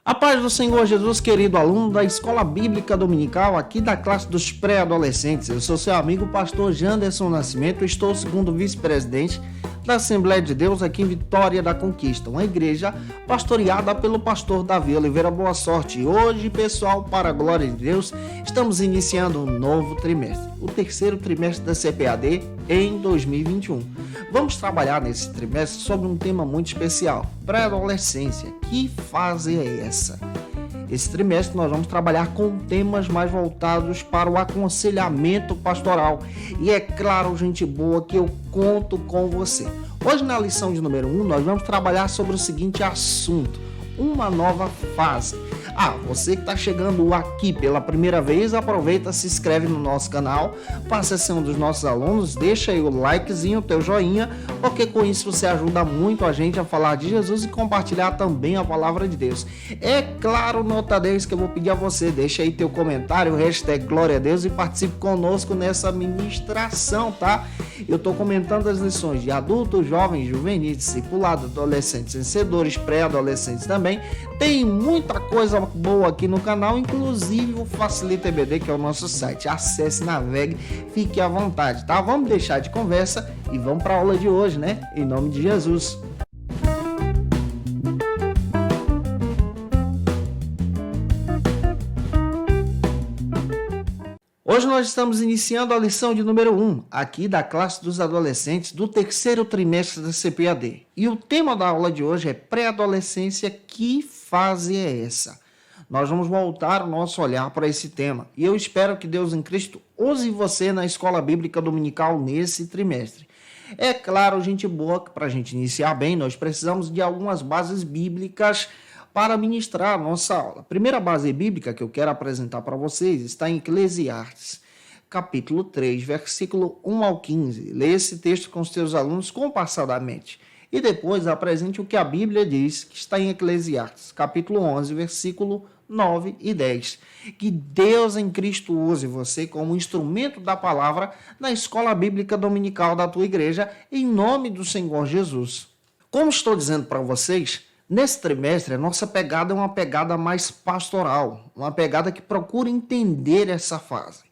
A paz do Senhor Jesus, querido aluno da Escola Bíblica Dominical, aqui da classe dos pré-adolescentes. Eu sou seu amigo, pastor Janderson Nascimento, estou segundo vice-presidente da Assembleia de Deus aqui em Vitória da Conquista, uma igreja pastoreada pelo pastor Davi Oliveira. Boa sorte. E hoje, pessoal, para a glória de Deus, estamos iniciando um novo trimestre, o terceiro trimestre da CPAD em 2021. Vamos trabalhar nesse trimestre sobre um tema muito especial, pré-adolescência. Que fase é essa? Esse trimestre nós vamos trabalhar com temas mais voltados para o aconselhamento pastoral. E é claro, gente boa, que eu conto com você. Hoje na lição de número 1, nós vamos trabalhar sobre o seguinte assunto: uma nova fase. Você que está chegando aqui pela primeira vez, aproveita, se inscreve no nosso canal, passa a ser um dos nossos alunos, deixa aí o likezinho, o teu joinha, porque com isso você ajuda muito a gente a falar de Jesus e compartilhar também a palavra de Deus. É claro, nota 10 que eu vou pedir a você, deixa aí teu comentário, hashtag Glória a Deus, e participe conosco nessa ministração, tá? Eu estou comentando as lições de adultos, jovens, juvenis, discipulados, adolescentes, vencedores, pré-adolescentes também. Tem muita coisa boa aqui no canal, inclusive o Facilita EBD, que é o nosso site. Acesse, navegue, fique à vontade, tá? Vamos deixar de conversa e vamos para a aula de hoje, né? Em nome de Jesus. Hoje nós estamos iniciando a lição de número 1, aqui da classe dos adolescentes do terceiro trimestre da CPAD. E o tema da aula de hoje é pré-adolescência. Que fase é essa? Nós vamos voltar o nosso olhar para esse tema. E eu espero que Deus em Cristo use você na Escola Bíblica Dominical nesse trimestre. É claro, gente boa, que para a gente iniciar bem, nós precisamos de algumas bases bíblicas para ministrar a nossa aula. A primeira base bíblica que eu quero apresentar para vocês está em Eclesiastes, capítulo 3, versículo 1 ao 15. Leia esse texto com os teus alunos compassadamente. E depois apresente o que a Bíblia diz, que está em Eclesiastes, capítulo 11, versículo 9 e 10. Que Deus em Cristo use você como instrumento da palavra na Escola Bíblica Dominical da tua igreja, em nome do Senhor Jesus. Como estou dizendo para vocês, nesse trimestre a nossa pegada é uma pegada mais pastoral, uma pegada que procura entender essa fase.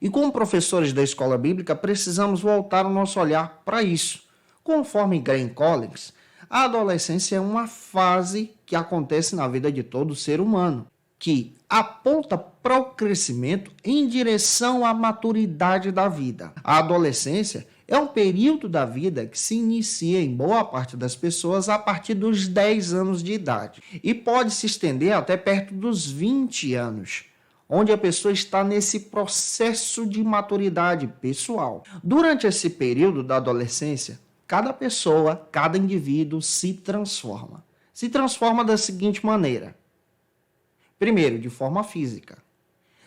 E como professores da Escola Bíblica, precisamos voltar o nosso olhar para isso. Conforme Graham Collins, a adolescência é uma fase que acontece na vida de todo ser humano, que aponta para o crescimento em direção à maturidade da vida. A adolescência é um período da vida que se inicia em boa parte das pessoas a partir dos 10 anos de idade e pode se estender até perto dos 20 anos, onde a pessoa está nesse processo de maturidade pessoal. Durante esse período da adolescência, cada pessoa, cada indivíduo se transforma. Se transforma da seguinte maneira: primeiro, de forma física.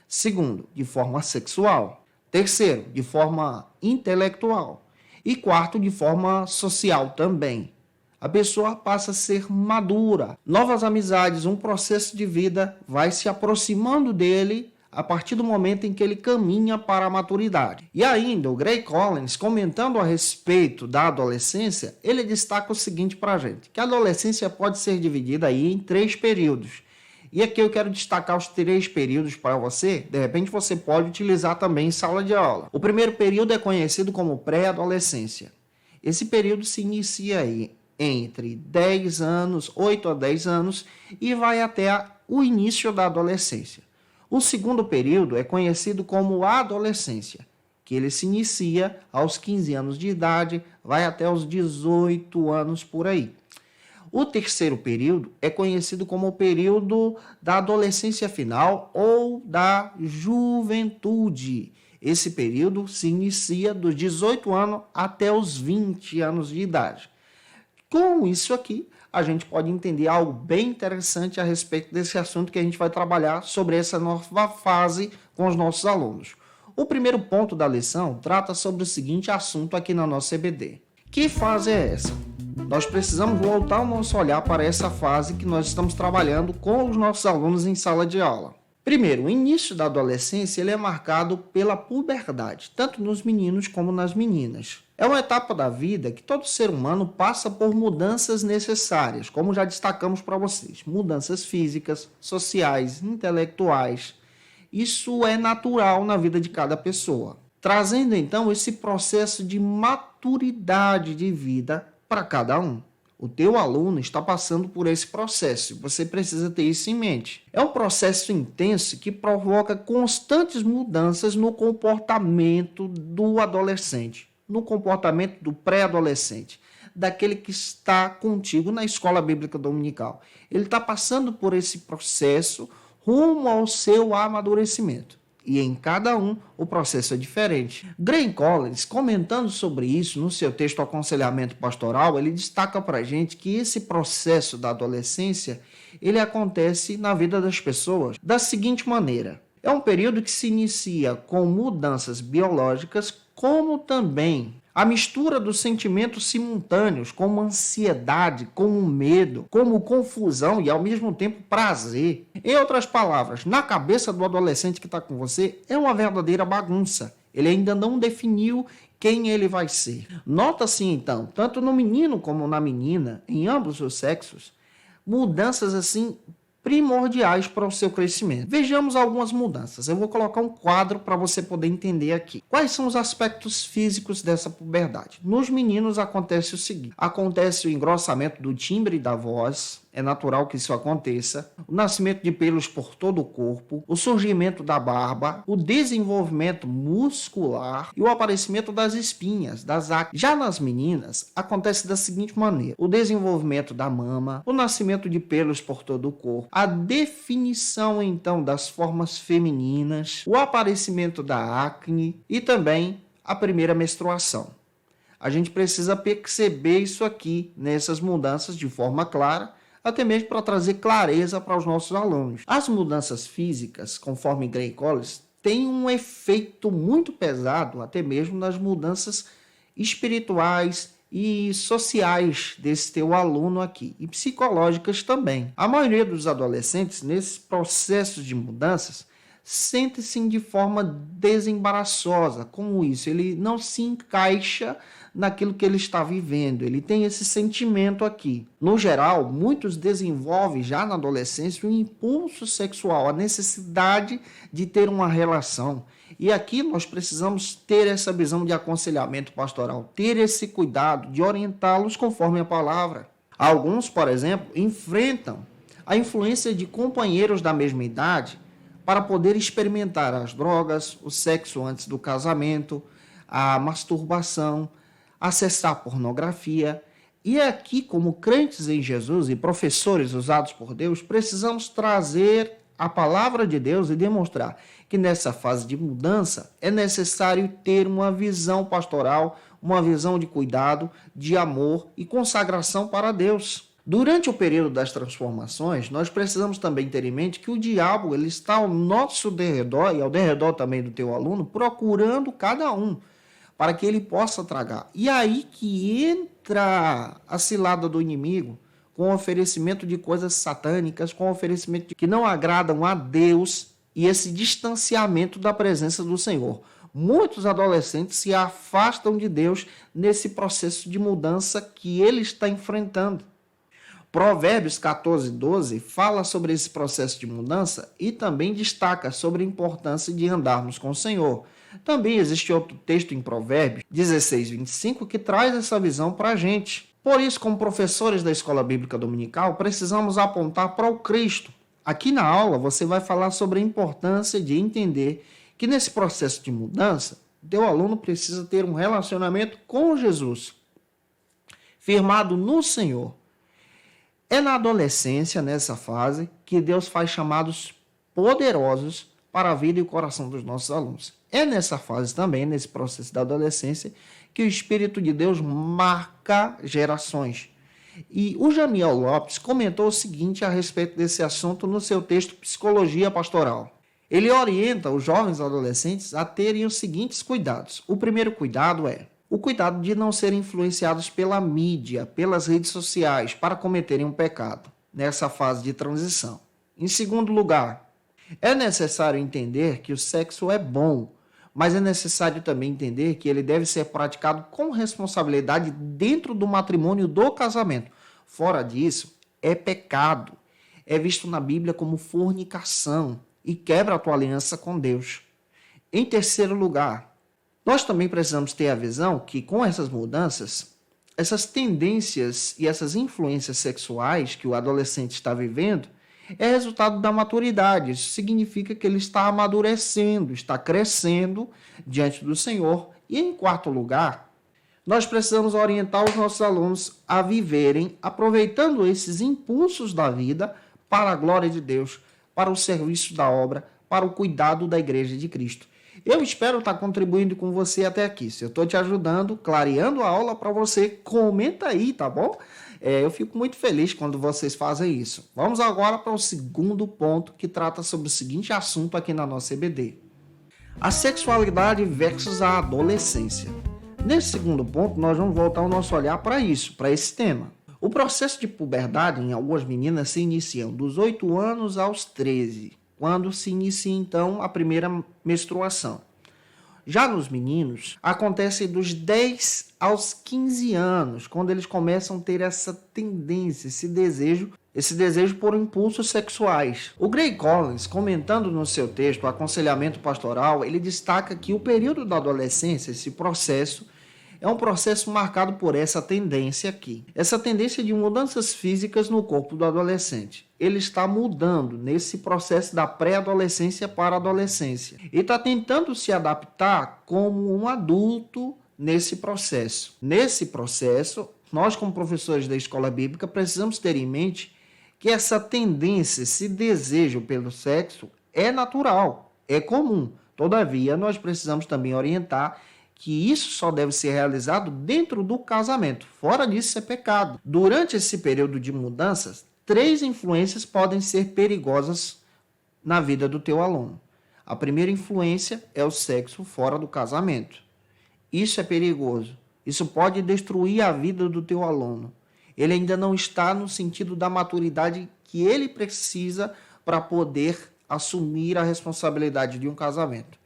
Segundo, de forma sexual. Terceiro, de forma intelectual. E quarto, de forma social também. A pessoa passa a ser madura. Novas amizades, um processo de vida vai se aproximando dele a partir do momento em que ele caminha para a maturidade. E ainda, o Graham Collins, comentando a respeito da adolescência, ele destaca o seguinte para a gente, que a adolescência pode ser dividida aí em 3 períodos. E aqui eu quero destacar os 3 períodos para você, de repente você pode utilizar também em sala de aula. O primeiro período é conhecido como pré-adolescência. Esse período se inicia aí entre 10 anos, 8 a 10 anos, e vai até o início da adolescência. O segundo período é conhecido como adolescência, que ele se inicia aos 15 anos de idade, vai até os 18 anos por aí. O terceiro período é conhecido como o período da adolescência final ou da juventude. Esse período se inicia dos 18 anos até os 20 anos de idade. Com isso aqui, a gente pode entender algo bem interessante a respeito desse assunto que a gente vai trabalhar sobre essa nova fase com os nossos alunos. O primeiro ponto da lição trata sobre o seguinte assunto aqui na nossa EBD. Que fase é essa? Nós precisamos voltar o nosso olhar para essa fase que nós estamos trabalhando com os nossos alunos em sala de aula. Primeiro, o início da adolescência ele é marcado pela puberdade, tanto nos meninos como nas meninas. É uma etapa da vida que todo ser humano passa por mudanças necessárias, como já destacamos para vocês. Mudanças físicas, sociais, intelectuais. Isso é natural na vida de cada pessoa. Trazendo então esse processo de maturidade de vida para cada um. O teu aluno está passando por esse processo, você precisa ter isso em mente. É um processo intenso que provoca constantes mudanças no comportamento do adolescente, no comportamento do pré-adolescente, daquele que está contigo na escola bíblica dominical. Ele está passando por esse processo rumo ao seu amadurecimento. E em cada um, o processo é diferente. Graham Collins, comentando sobre isso no seu texto Aconselhamento Pastoral, ele destaca para a gente que esse processo da adolescência, ele acontece na vida das pessoas da seguinte maneira. É um período que se inicia com mudanças biológicas, como também a mistura dos sentimentos simultâneos, como ansiedade, como medo, como confusão e, ao mesmo tempo, prazer. Em outras palavras, na cabeça do adolescente que está com você, é uma verdadeira bagunça. Ele ainda não definiu quem ele vai ser. Nota-se, então, tanto no menino como na menina, em ambos os sexos, mudanças assim primordiais para o seu crescimento. Vejamos algumas mudanças. Eu vou colocar um quadro para você poder entender aqui. Quais são os aspectos físicos dessa puberdade? Nos meninos acontece o seguinte: acontece o engrossamento do timbre da voz, é natural que isso aconteça, o nascimento de pelos por todo o corpo, o surgimento da barba, o desenvolvimento muscular e o aparecimento das espinhas, das acnes. Já nas meninas, acontece da seguinte maneira: o desenvolvimento da mama, o nascimento de pelos por todo o corpo, a definição então das formas femininas, o aparecimento da acne e também a primeira menstruação. A gente precisa perceber isso aqui, nessas mudanças de forma clara, até mesmo para trazer clareza para os nossos alunos. As mudanças físicas, conforme Graham Collins, têm um efeito muito pesado, até mesmo nas mudanças espirituais e sociais desse teu aluno aqui, e psicológicas também. A maioria dos adolescentes, nesses processos de mudanças, sente-se de forma desembaraçosa. Como isso? Ele não se encaixa naquilo que ele está vivendo. Ele tem esse sentimento aqui. No geral, muitos desenvolvem já na adolescência um impulso sexual, a necessidade de ter uma relação. E aqui nós precisamos ter essa visão de aconselhamento pastoral, ter esse cuidado de orientá-los conforme a palavra. Alguns, por exemplo, enfrentam a influência de companheiros da mesma idade para poder experimentar as drogas, o sexo antes do casamento, a masturbação, acessar pornografia. E aqui, como crentes em Jesus e professores usados por Deus, precisamos trazer a palavra de Deus e demonstrar que nessa fase de mudança é necessário ter uma visão pastoral, uma visão de cuidado, de amor e consagração para Deus. Durante o período das transformações, nós precisamos também ter em mente que o diabo ele está ao nosso derredor e ao derredor também do teu aluno, procurando cada um, para que ele possa tragar. E aí que entra a cilada do inimigo, com oferecimento de coisas satânicas, com oferecimento que não agradam a Deus e esse distanciamento da presença do Senhor. Muitos adolescentes se afastam de Deus nesse processo de mudança que ele está enfrentando. Provérbios 14:12 fala sobre esse processo de mudança e também destaca sobre a importância de andarmos com o Senhor. Também existe outro texto em Provérbios 16:25 que traz essa visão para a gente. Por isso, como professores da Escola Bíblica Dominical, precisamos apontar para o Cristo. Aqui na aula você vai falar sobre a importância de entender que nesse processo de mudança, teu aluno precisa ter um relacionamento com Jesus, firmado no Senhor. É na adolescência, nessa fase, que Deus faz chamados poderosos para a vida e o coração dos nossos alunos. É nessa fase também, nesse processo da adolescência, que o Espírito de Deus marca gerações. E o Janiel Lopes comentou o seguinte a respeito desse assunto no seu texto Psicologia Pastoral. Ele orienta os jovens adolescentes a terem os seguintes cuidados. O primeiro cuidado é o cuidado de não serem influenciados pela mídia, pelas redes sociais, para cometerem um pecado nessa fase de transição. Em segundo lugar, É necessário entender que o sexo é bom, mas é necessário também entender que ele deve ser praticado com responsabilidade dentro do matrimônio do casamento. Fora disso, é pecado. É visto na Bíblia como fornicação e quebra a tua aliança com Deus. Em terceiro lugar, nós também precisamos ter a visão que com essas mudanças, essas tendências e essas influências sexuais que o adolescente está vivendo é resultado da maturidade. Isso significa que ele está amadurecendo, está crescendo diante do Senhor. E em quarto lugar, nós precisamos orientar os nossos alunos a viverem aproveitando esses impulsos da vida para a glória de Deus, para o serviço da obra, para o cuidado da Igreja de Cristo. Eu espero estar contribuindo com você até aqui. Se eu estou te ajudando, clareando a aula para você, comenta aí, tá bom? Eu fico muito feliz quando vocês fazem isso. Vamos agora para o segundo ponto que trata sobre o seguinte assunto aqui na nossa EBD. A sexualidade versus a adolescência. Nesse segundo ponto, nós vamos voltar o nosso olhar para isso, para esse tema. O processo de puberdade em algumas meninas se inicia dos 8 anos aos 13, quando se inicia então a primeira menstruação. Já nos meninos, acontece dos 10 aos 15 anos, quando eles começam a ter essa tendência, esse desejo por impulsos sexuais. O Gray Collins, comentando no seu texto Aconselhamento Pastoral, ele destaca que o período da adolescência, esse processo, é um processo marcado por essa tendência aqui. Essa tendência de mudanças físicas no corpo do adolescente. Ele está mudando nesse processo da pré-adolescência para a adolescência. E está tentando se adaptar como um adulto nesse processo. Nesse processo, nós como professores da escola bíblica precisamos ter em mente que essa tendência, esse desejo pelo sexo é natural, é comum. Todavia, nós precisamos também orientar que isso só deve ser realizado dentro do casamento. Fora disso, é pecado. Durante esse período de mudanças, 3 influências podem ser perigosas na vida do teu aluno. A primeira influência é o sexo fora do casamento. Isso é perigoso. Isso pode destruir a vida do teu aluno. Ele ainda não está no sentido da maturidade que ele precisa para poder assumir a responsabilidade de um casamento.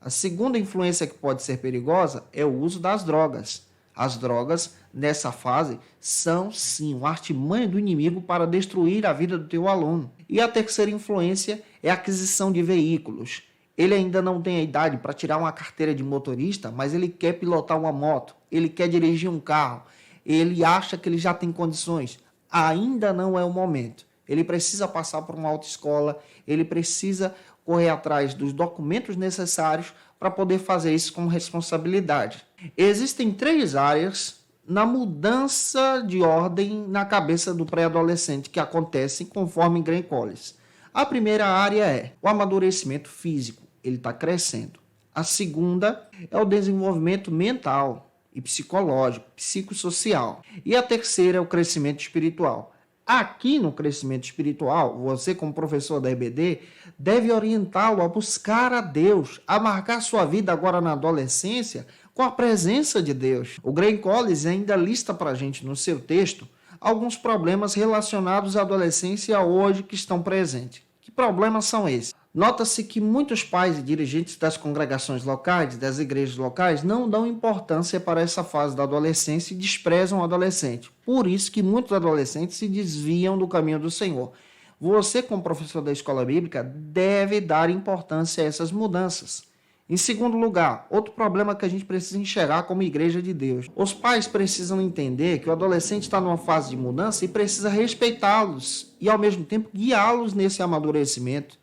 A segunda influência que pode ser perigosa é o uso das drogas. As drogas, nessa fase, são sim uma artimanha do inimigo para destruir a vida do teu aluno. E a terceira influência é a aquisição de veículos. Ele ainda não tem a idade para tirar uma carteira de motorista, mas ele quer pilotar uma moto, ele quer dirigir um carro, ele acha que ele já tem condições. Ainda não é o momento. Ele precisa passar por uma autoescola, ele precisa correr atrás dos documentos necessários para poder fazer isso com responsabilidade. Existem 3 áreas na mudança de ordem na cabeça do pré-adolescente que acontecem conforme Gray Collins. A primeira área é o amadurecimento físico, ele está crescendo. A segunda é o desenvolvimento mental e psicológico, psicossocial. E a terceira é o crescimento espiritual. Aqui no crescimento espiritual, você como professor da EBD deve orientá-lo a buscar a Deus, a marcar sua vida agora na adolescência com a presença de Deus. O Gray Collins ainda lista para a gente no seu texto alguns problemas relacionados à adolescência hoje que estão presentes. Que problemas são esses? Nota-se que muitos pais e dirigentes das congregações locais, das igrejas locais, não dão importância para essa fase da adolescência e desprezam o adolescente. Por isso que muitos adolescentes se desviam do caminho do Senhor. Você, como professor da escola bíblica, deve dar importância a essas mudanças. Em segundo lugar, outro problema que a gente precisa enxergar como igreja de Deus. Os pais precisam entender que o adolescente está numa fase de mudança e precisa respeitá-los e, ao mesmo tempo, guiá-los nesse amadurecimento.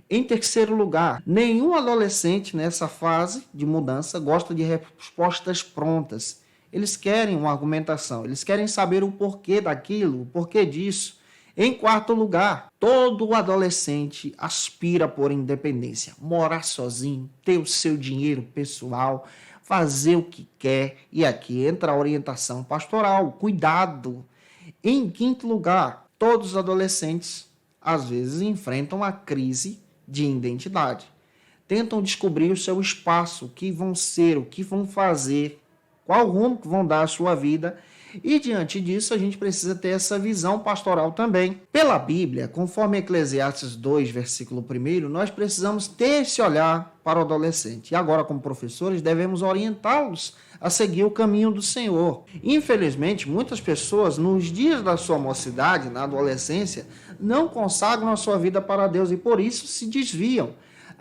Em terceiro lugar, nenhum adolescente nessa fase de mudança gosta de respostas prontas. Eles querem uma argumentação, eles querem saber o porquê daquilo, o porquê disso. Em quarto lugar, todo adolescente aspira por independência, morar sozinho, ter o seu dinheiro pessoal, fazer o que quer. E aqui entra a orientação pastoral, cuidado. Em quinto lugar, todos os adolescentes às vezes enfrentam a crise de identidade. Tentam descobrir o seu espaço, o que vão ser, o que vão fazer, qual rumo que vão dar à sua vida E diante disso, a gente precisa ter essa visão pastoral também. Pela Bíblia, conforme Eclesiastes 2, versículo 1, nós precisamos ter esse olhar para o adolescente. E agora, como professores, devemos orientá-los a seguir o caminho do Senhor. Infelizmente, muitas pessoas, nos dias da sua mocidade, na adolescência, não consagram a sua vida para Deus e por isso se desviam.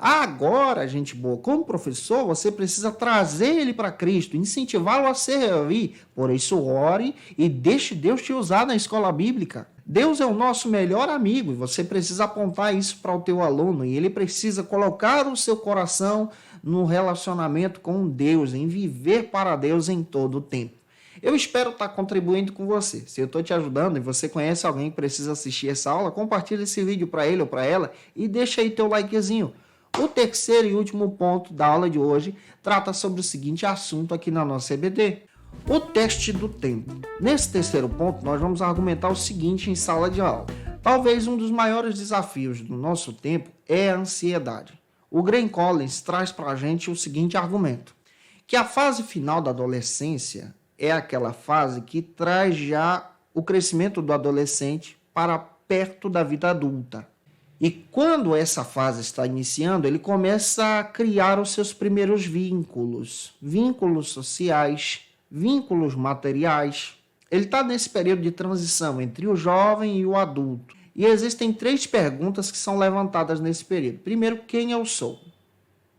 Agora, gente boa, como professor, você precisa trazer ele para Cristo, incentivá-lo a servir. Por isso, ore e deixe Deus te usar na escola bíblica. Deus é o nosso melhor amigo e você precisa apontar isso para o teu aluno e ele precisa colocar o seu coração no relacionamento com Deus, em viver para Deus em todo o tempo. Eu espero estar contribuindo com você. Se eu estou te ajudando e você conhece alguém que precisa assistir essa aula, compartilhe esse vídeo para ele ou para ela e deixa aí teu likezinho. O terceiro e último ponto da aula de hoje trata sobre o seguinte assunto aqui na nossa EBD: o teste do tempo. Nesse terceiro ponto, nós vamos argumentar o seguinte em sala de aula. Talvez um dos maiores desafios do nosso tempo é a ansiedade. O Graham Collins traz para a gente o seguinte argumento: que a fase final da adolescência é aquela fase que traz já o crescimento do adolescente para perto da vida adulta. E quando essa fase está iniciando, ele começa a criar os seus primeiros vínculos sociais, vínculos materiais. Ele está nesse período de transição entre o jovem e o adulto. E existem 3 perguntas que são levantadas nesse período. Primeiro, quem eu sou?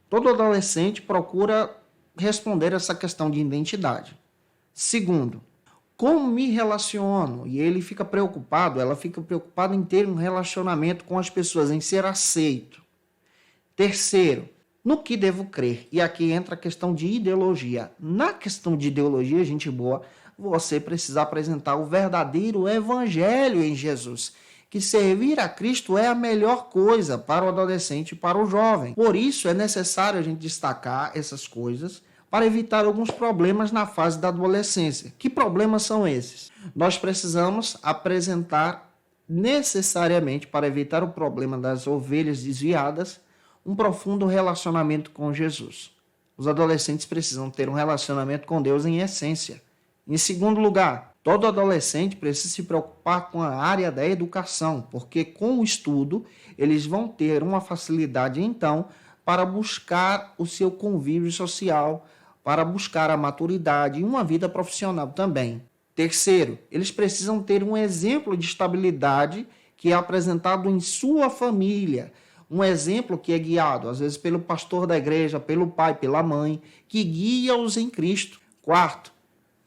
Todo adolescente procura responder essa questão de identidade. Segundo, como me relaciono? E ele fica preocupado, ela fica preocupada em ter um relacionamento com as pessoas, em ser aceito. Terceiro, no que devo crer? E aqui entra a questão de ideologia. Na questão de ideologia, gente boa, você precisa apresentar o verdadeiro evangelho em Jesus. Que servir a Cristo é a melhor coisa para o adolescente e para o jovem. Por isso é necessário a gente destacar essas coisas para evitar alguns problemas na fase da adolescência. Que problemas são esses? Nós precisamos apresentar necessariamente, para evitar o problema das ovelhas desviadas, um profundo relacionamento com Jesus. Os adolescentes precisam ter um relacionamento com Deus em essência. Em segundo lugar, todo adolescente precisa se preocupar com a área da educação, porque com o estudo eles vão ter uma facilidade então para buscar o seu convívio social, para buscar a maturidade e uma vida profissional também. Terceiro, eles precisam ter um exemplo de estabilidade que é apresentado em sua família, um exemplo que é guiado, às vezes, pelo pastor da igreja, pelo pai, pela mãe, que guia-os em Cristo. Quarto,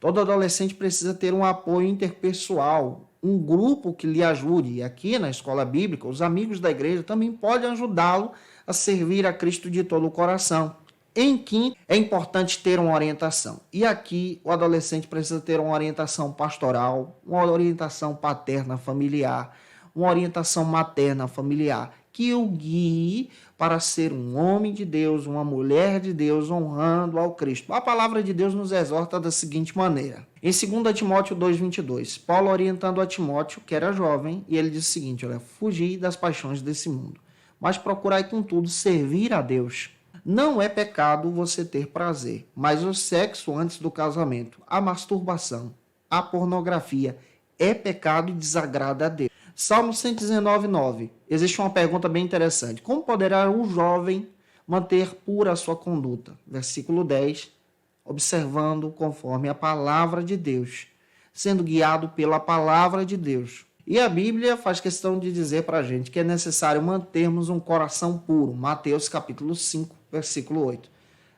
todo adolescente precisa ter um apoio interpessoal, um grupo que lhe ajude. E aqui na escola bíblica, os amigos da igreja também podem ajudá-lo a servir a Cristo de todo o coração. Em quinto, é importante ter uma orientação. E aqui o adolescente precisa ter uma orientação pastoral, uma orientação paterna familiar, uma orientação materna familiar, que o guie para ser um homem de Deus, uma mulher de Deus, honrando ao Cristo. A palavra de Deus nos exorta da seguinte maneira. Em 2 Timóteo 2,22, Paulo orientando a Timóteo, que era jovem, e ele diz o seguinte: olha, fugi das paixões desse mundo, mas procurai contudo servir a Deus. Não é pecado você ter prazer, mas o sexo antes do casamento, a masturbação, a pornografia é pecado e desagrada a Deus. Salmo 119:9. Existe uma pergunta bem interessante. Como poderá o jovem manter pura a sua conduta? Versículo 10. Observando conforme a palavra de Deus, sendo guiado pela palavra de Deus. E a Bíblia faz questão de dizer para a gente que é necessário mantermos um coração puro. Mateus capítulo 5, versículo 8.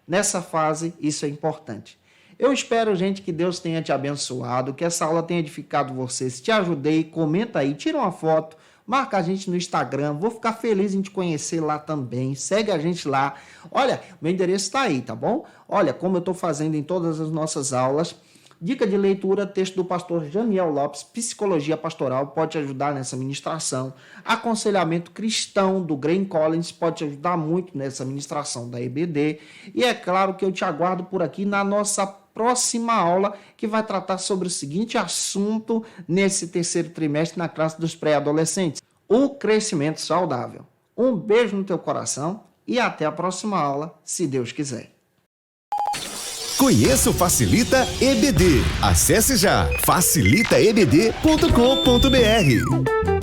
Nessa fase, isso é importante. Eu espero, gente, que Deus tenha te abençoado, que essa aula tenha edificado você. Se te ajudei, comenta aí, tira uma foto, marca a gente no Instagram. Vou ficar feliz em te conhecer lá também. Segue a gente lá. Olha, meu endereço está aí, tá bom? Olha, como eu estou fazendo em todas as nossas aulas. Dica de leitura, texto do pastor Janiel Lopes, Psicologia Pastoral, pode te ajudar nessa ministração. Aconselhamento cristão do Graham Collins pode te ajudar muito nessa ministração da EBD. E é claro que eu te aguardo por aqui na nossa próxima aula, que vai tratar sobre o seguinte assunto nesse terceiro trimestre na classe dos pré-adolescentes: o crescimento saudável. Um beijo no teu coração e até a próxima aula, se Deus quiser. Conheça o Facilita EBD. Acesse já facilitaebd.com.br.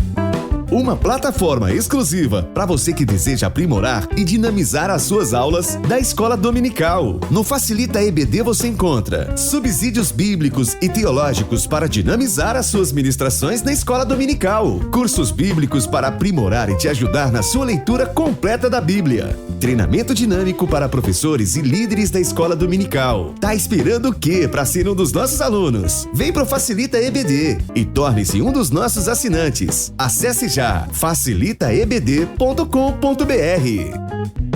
Uma plataforma exclusiva para você que deseja aprimorar e dinamizar as suas aulas da escola dominical. No Facilita EBD você encontra subsídios bíblicos e teológicos para dinamizar as suas ministrações na escola dominical, cursos bíblicos para aprimorar e te ajudar na sua leitura completa da Bíblia, treinamento dinâmico para professores e líderes da escola dominical. Tá esperando o quê para ser um dos nossos alunos? Vem pro Facilita EBD e torne-se um dos nossos assinantes. Acesse já facilitaebd.com.br.